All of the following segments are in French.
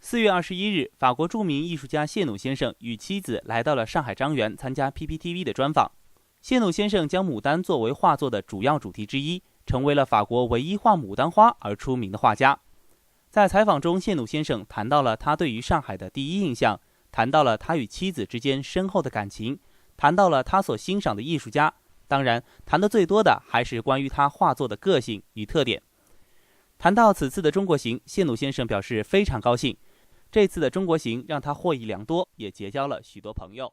4月21日，法国著名艺术家谢努先生与妻子来到了上海张园参加 PPTV 的专访。谢努先生将牡丹作为画作的主要主题之一，成为了法国唯一画牡丹花而出名的画家。在采访中，谢努先生谈到了他对于上海的第一印象，谈到了他与妻子之间深厚的感情，谈到了他所欣赏的艺术家，当然谈得最多的还是关于他画作的个性与特点。谈到此次的中国行，谢努先生表示非常高兴，这次的中国行让他获益良多，也结交了许多朋友。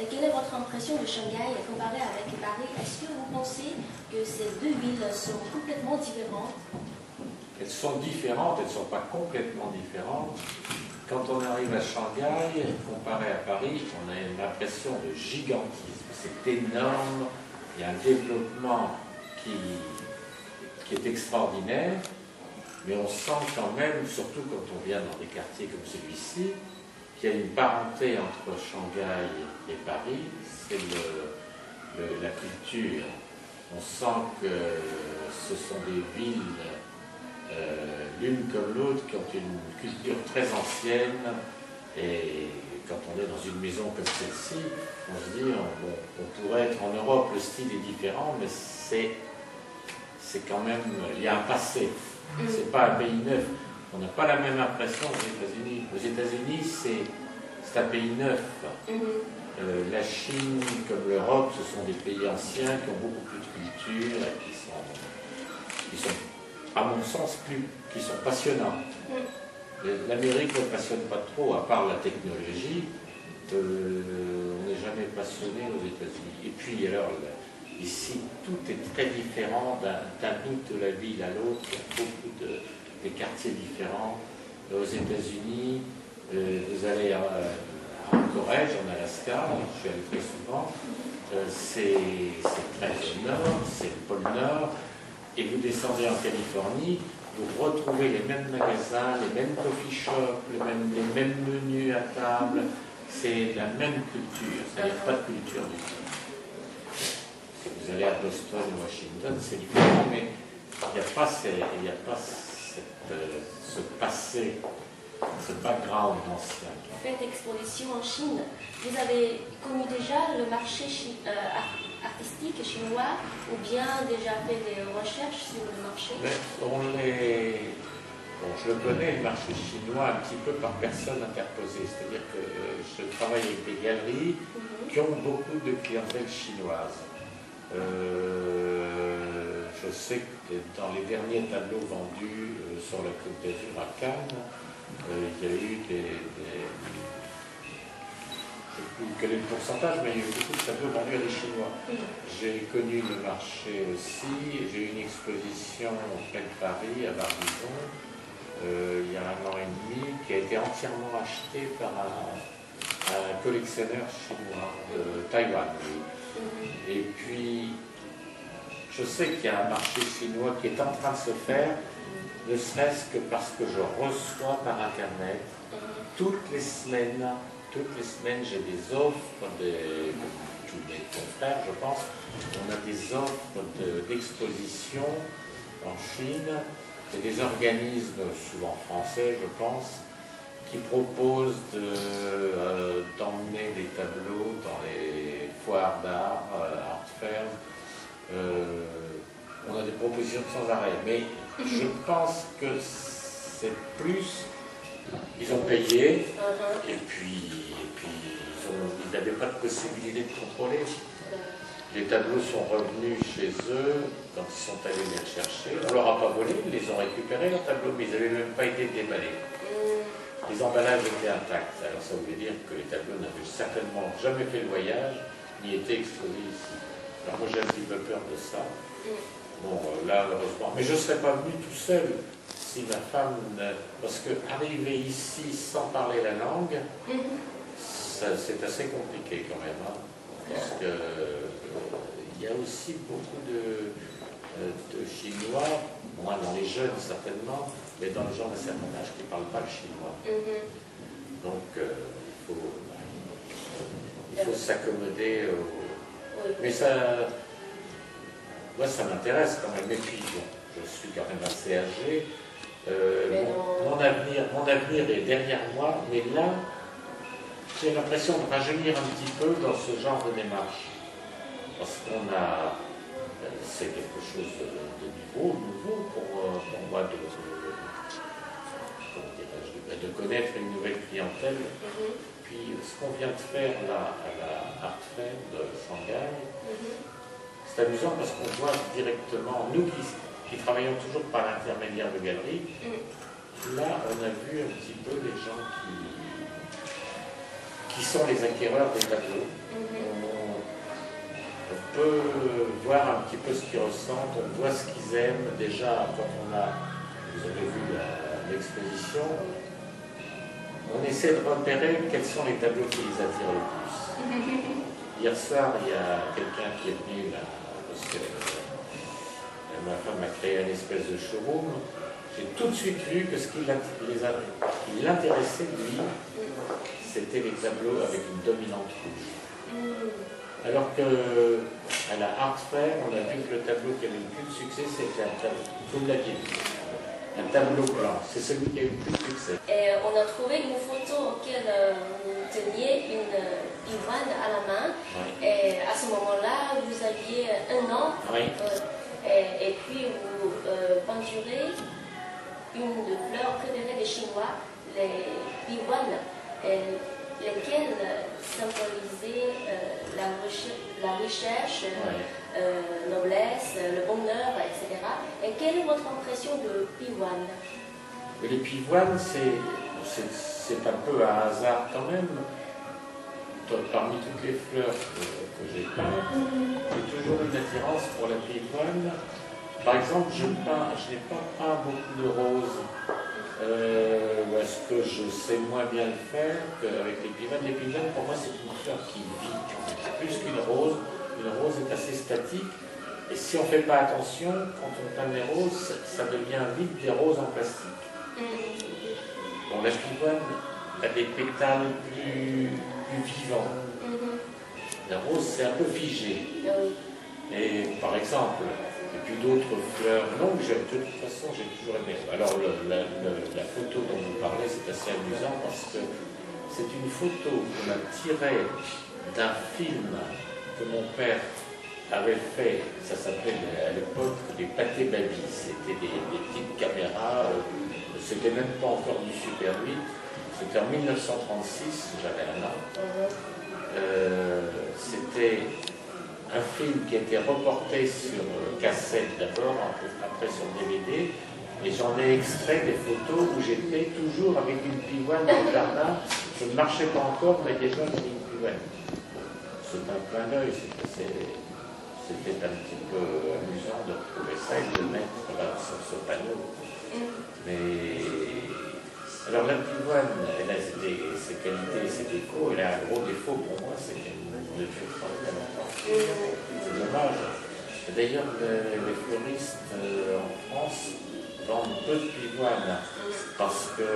Quelle est votre impression de Shanghai comparée avec Paris? Est-ce que vous pensez que ces deux villes sont complètement différentes? Elles sont différentes, elles ne sont pas complètement différentes. Quand on arrive à Shanghai, comparé à Paris, on a une impression de gigantisme. C'est énorme, il y a un développement qui est extraordinaire, mais on sent quand même, surtout quand on vient dans des quartiers comme celui-ci, qu'il y a une parenté entre Shanghai et Paris, c'est la culture. On sent que ce sont des villes, l'une comme l'autre, qui ont une culture très ancienne, et quand on est dans une maison comme celle-ci, on se dit, on pourrait être en Europe, le style est différent, mais c'est quand même, il y a un passé, c'est pas un pays neuf. On n'a pas la même impression aux États-Unis. Aux États-Unis, c'est un pays neuf. La Chine, comme l'Europe, ce sont des pays anciens qui ont beaucoup plus de culture et qui sont à mon sens, qui sont passionnants. L'Amérique ne passionne pas trop, à part la technologie. On n'est jamais passionné aux États-Unis. Et puis, alors, ici, tout est très différent d'un bout de la ville à l'autre. Il y a beaucoup des quartiers différents. Aux États-Unis, vous allez à Anchorage, en Alaska, je suis allé très souvent, c'est très au nord, c'est le pôle Nord, et vous descendez en Californie, vous retrouvez les mêmes magasins, les mêmes coffee shops, les mêmes menus à table, c'est la même culture, il n'y a pas de culture du tout. Si vous allez à Boston ou Washington, c'est différent, mais il n'y a pas ce passé, ce background ancien. Vous faites exposition en Chine. Vous avez connu déjà le marché artistique chinois ou bien déjà fait des recherches sur le marché? Je le connais, le marché chinois, un petit peu par personne interposée. C'est-à-dire que je travaille avec des galeries qui ont beaucoup de clientèle chinoise. Je sais que dans les derniers tableaux vendus sur la Côte d'Azur à Cannes, il y a eu je ne sais plus quel est le pourcentage, mais il y a eu beaucoup de tableaux vendus à des Chinois. J'ai connu le marché aussi, j'ai eu une exposition auprès de Paris, à Barbizon, il y a 1 an et demi, qui a été entièrement achetée par un collectionneur chinois de Taïwan. Et puis, je sais qu'il y a un marché chinois qui est en train de se faire, ne serait-ce que parce que je reçois par Internet toutes les semaines, j'ai des offres de tous mes confrères, je pense. On a des offres d'exposition en Chine, et des organismes, souvent français, je pense, qui proposent d'emmener des tableaux dans les foires d'art, art fairs. On a des propositions sans arrêt, mais je pense que c'est plus, ils ont payé, et puis ils n'avaient pas de possibilité de contrôler. Les tableaux sont revenus chez eux quand ils sont allés les rechercher. On ne leur a pas volé, ils les ont récupérés, leurs tableaux, mais ils n'avaient même pas été déballés. Les emballages étaient intacts, alors ça voulait dire que les tableaux n'avaient certainement jamais fait le voyage, ni été exposés ici. Alors moi j'ai un petit peu peur de ça. Bon, là, heureusement. Mais je ne serais pas venu tout seul si ma femme... Parce que arriver ici sans parler la langue, c'est assez compliqué quand même. Hein, parce que il y a aussi beaucoup de Chinois, moins dans les jeunes certainement, mais dans les gens d'un certain âge qui ne parlent pas le chinois. Donc, il faut s'accommoder Mais ça... Moi, ça m'intéresse quand même. Et puis, bon, je suis quand même assez âgé. Mon avenir est derrière moi, mais là, j'ai l'impression de rajeunir un petit peu dans ce genre de démarche. Parce qu'on a, c'est quelque chose de nouveau pour moi de connaître une nouvelle clientèle. Puis ce qu'on vient de faire là à la Art Fair de Shanghai, c'est amusant parce qu'on voit directement, nous qui travaillons toujours par l'intermédiaire de galeries, là on a vu un petit peu les gens qui sont les acquéreurs des tableaux. On peut voir un petit peu ce qu'ils ressentent, on voit ce qu'ils aiment. Déjà, quand vous avez vu l'exposition, on essaie de repérer quels sont les tableaux qui les attirent le plus. Hier soir, il y a quelqu'un qui est venu là, parce que ma femme a créé une espèce de showroom. J'ai tout de suite vu que ce qui l'intéressait, lui, c'était les tableaux avec une dominante rouge. Alors qu'à la Art Fair, on a vu que le tableau qui avait le plus de succès, c'était un tableau, vous l'aviez vu, un tableau blanc. C'est celui qui a eu le plus de succès. Et on a trouvé une photo auquel vous teniez une pivoine à la main. Oui. Et à ce moment-là, vous aviez 1 an. Oui. Et puis vous peinturez une de fleurs préférées des Chinois, les pivoines, lesquelles symbolisaient la recherche, noblesse, le bonheur, etc. Et quelle est votre impression de pivoine? Les pivoines, c'est un peu un hasard quand même. Parmi toutes les fleurs que j'ai peintes, j'ai toujours une attirance pour la pivoine. Par exemple, je n'ai pas peint beaucoup de roses. Est-ce que je sais moins bien le faire qu'avec les pivoines? Les pivoines, pour moi, c'est une fleur qui vit. Plus qu'une rose est assez statique. Et si on ne fait pas attention, quand on peint des roses, ça devient vite des roses en plastique. Bon, la pivoine a des pétales plus vivants. La rose, c'est un peu figé. Et par exemple, et puis d'autres fleurs longues, de toute façon, j'ai toujours aimé. Alors, la photo dont vous parlez, c'est assez amusant parce que c'est une photo qu'on a tirée d'un film que mon père avait fait. Ça s'appelait à l'époque les pâtés baby. C'était des petites caméras. C'était même pas encore du Super 8. C'était en 1936, j'avais 1 an. C'était un film qui a été reporté sur cassette d'abord, après sur DVD, et j'en ai extrait des photos où j'étais toujours avec une pivoine dans le jardin. Je ne marchais pas encore, mais déjà j'avais une pivoine. C'est un clin d'œil, c'était un petit peu amusant de retrouver ça et de le mettre là sur ce panneau. Mais alors la pivoine, elle a ses qualités et ses défauts. Elle a un gros défaut pour moi, c'est qu'elle ne dure pas très longtemps. C'est dommage. D'ailleurs, les fleuristes en France vendent peu de pivoines parce que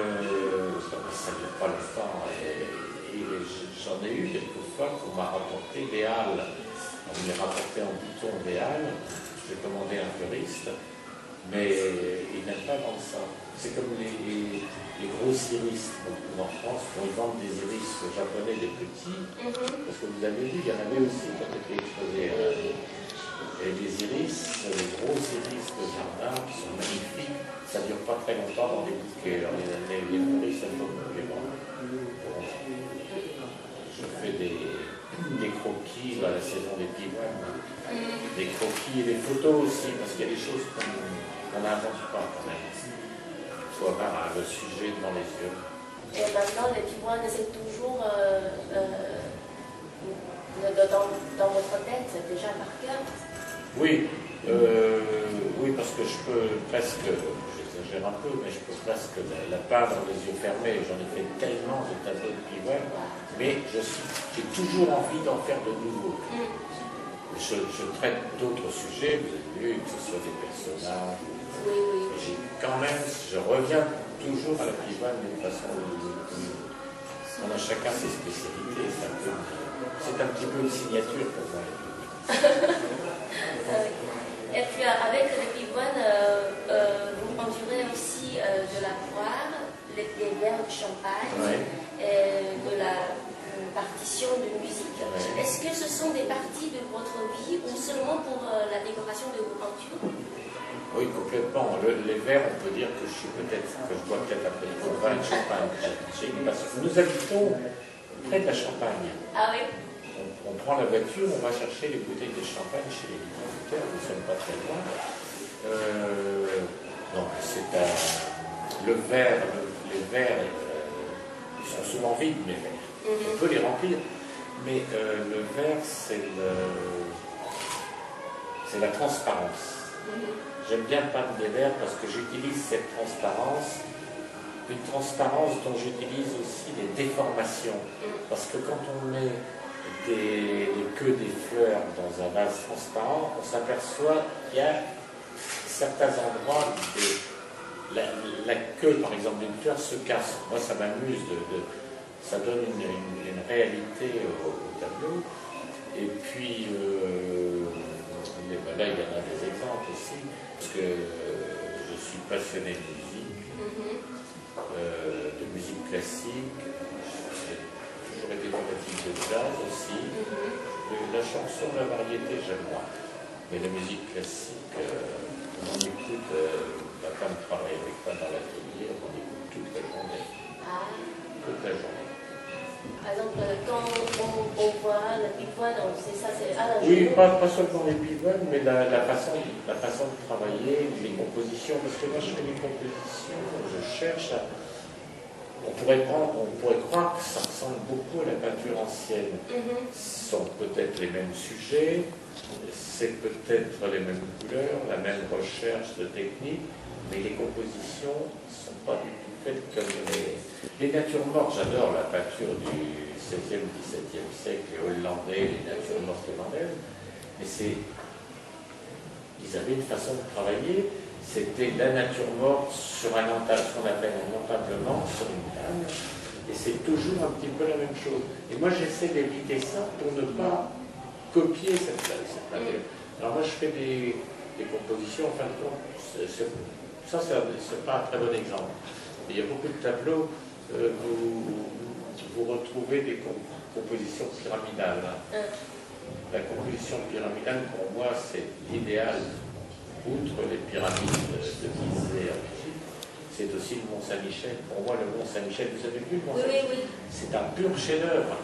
ça ne dure pas longtemps. Et j'en ai eu quelquefois qu'on m'a rapporté des halles. On me les rapportait en bouton des halles. J'ai commandé un fleuriste, mais il n'aime pas vendre ça. C'est comme les gros iris. En France, on vend des iris japonais, des petits, parce que vous avez vu, il y en avait aussi quand c'était exposé. Et les iris, les gros iris de jardin, qui sont magnifiques, ça ne dure pas très longtemps dans les bouquets. Alors, les iris, ça ne faut pas les vendre. Je fais des croquis à la saison des pivoines, des croquis et des photos aussi, parce qu'il y a des choses qu'on n'invente pas quand même. Il faut avoir le sujet devant les yeux. Et maintenant, les pivoines, c'est toujours dans votre tête, déjà par cœur? Oui, parce que je peux presque, j'exagère un peu, mais je peux presque la peindre les yeux fermés. J'en ai fait tellement de tableaux de pivoines, mais j'ai toujours envie d'en faire de nouveaux. Je traite d'autres sujets, vous avez vu, que ce soit des personnages. J'ai quand même, je reviens toujours à la pivoine d'une façon ou d'une autre. On a chacun ses spécialités, c'est un petit peu une signature pour moi. Et puis avec les pivoines, vous peinturez aussi de la poire, les verres de champagne, de la partition de musique. Est-ce que ce sont des parties de votre vie ou seulement pour la décoration de vos peintures? Oui, complètement. Les verres, on peut dire que je bois peut-être un peu de vin de champagne. Parce que nous habitons près de la Champagne. Ah oui. On prend la voiture, on va chercher les bouteilles de champagne chez les viticulteurs, nous ne sommes pas très loin. Non, le verre, les verres, ils sont souvent vides, mes verres. On peut les remplir, mais le verre, c'est la transparence. J'aime bien peindre des verres parce que j'utilise cette transparence, une transparence dont j'utilise aussi les déformations. Parce que quand on met les queues des fleurs dans un vase transparent, on s'aperçoit qu'il y a certains endroits, la queue par exemple d'une fleur se casse. Moi ça m'amuse, ça donne une réalité au tableau. Et puis là il y en a des exemples aussi, parce que je suis passionné de musique classique. J'ai toujours été fanatique de jazz aussi. La chanson, la variété, j'aime moins. Mais la musique classique, on écoute, ma femme travaille avec moi dans l'atelier, on écoute toute la journée. Toute la journée. Par exemple, quand on voit la pivoine, c'est ça, c'est à la journée. Oui, pas seulement les pivoines, mais la façon de travailler, les compositions, parce que moi je fais des compositions, je cherche à... On pourrait croire que ça ressemble beaucoup à la peinture ancienne. Ce sont peut-être les mêmes sujets, c'est peut-être les mêmes couleurs, la même recherche de technique, mais les compositions ne sont pas du tout faites comme les natures mortes. J'adore la peinture du 16e, 17e siècle, les Hollandais, les natures mortes hollandaises, mais ils avaient une façon de travailler. C'était la nature morte sur ce qu'on appelle un entablement, sur une table, et c'est toujours un petit peu la même chose. Et moi j'essaie d'éviter ça pour ne pas copier cette nature. Alors moi je fais des compositions, en fin de compte, ça c'est pas un très bon exemple. Mais il y a beaucoup de tableaux, vous retrouvez des compositions pyramidales. La composition pyramidale pour moi c'est l'idéal. Outre les pyramides de Gizeh en Égypte, c'est aussi le Mont Saint-Michel. Pour moi, le Mont Saint-Michel, vous avez vu le Mont Saint-Michel? C'est un pur chef-d'œuvre.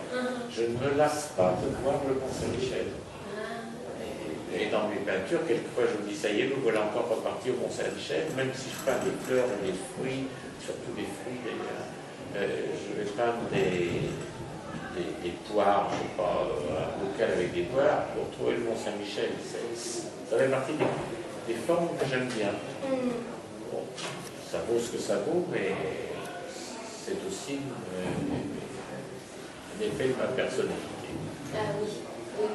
Je ne me lasse pas de voir le Mont Saint-Michel. Et dans mes peintures, quelquefois, je me dis, ça y est, nous voilà encore repartis au Mont Saint-Michel, même si je peins des fleurs et des fruits, surtout des fruits d'ailleurs. Je vais peindre des poires, je ne sais pas, un bocal avec des poires, pour trouver le Mont Saint-Michel. Ça fait partie des formes que j'aime bien. Bon, ça vaut ce que ça vaut, mais c'est aussi un effet de ma personnalité. Ah oui, oui.